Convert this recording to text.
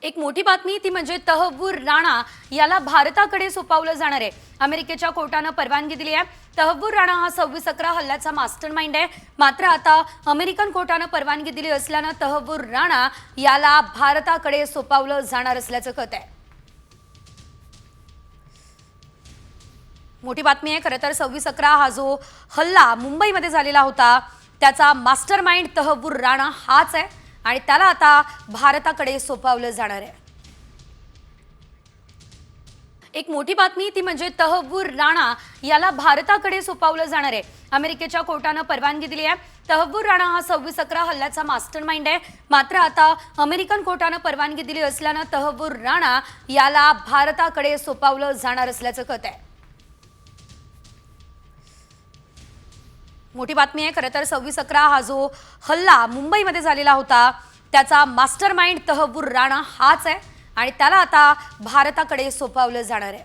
एक मोठी बातमी ती म्हणजे तहव्वूर राणा याला भारताकडे सोपवलं जाणार आहे। अमेरिकेच्या कोर्टाने परवानगी दिली आहे। तहव्वूर राणा हा 26/11 हल्ल्याचा मास्टरमाइंड आहे। मात्र आता अमेरिकन कोर्टाने परवानगी दिली असल्याने तहव्वूर राणा याला भारताकडे सोपवलं जाणार असल्याचं कळत आहे। मोठी बातमी आहे। खरं तर 26/11 हा जो हल्ला मुंबईमध्ये झालेला होता त्याचा मास्टरमाइंड तहव्वूर राणा हाच आहे आणि त्याला आता भारताकडे सोपवलं जाणार आहे। एक मोठी बातमी ती म्हणजे तहव्वूर राणा याला भारताकडे सोपवलं जाणार आहे। अमेरिकेच्या कोर्टाने परवानगी दिली आहे। तहव्वूर राणा हा 26/11 हल्ल्याचा मास्टरमाइंड आहे। मात्र आता अमेरिकन कोर्टाने परवानगी दिली असल्याने तहव्वूर राणा याला भारताकडे सोपवलं जाणार असल्याचं कळत आहे। मोठी बातमी आहे। खरं तर 26/11 हा जो हल्ला मुंबईमध्ये झालेला होता त्याचा मास्टरमाइंड तहव्वूर राणा हाच आहे आणि त्याला आता भारताकडे सोपवलं जाणार आहे।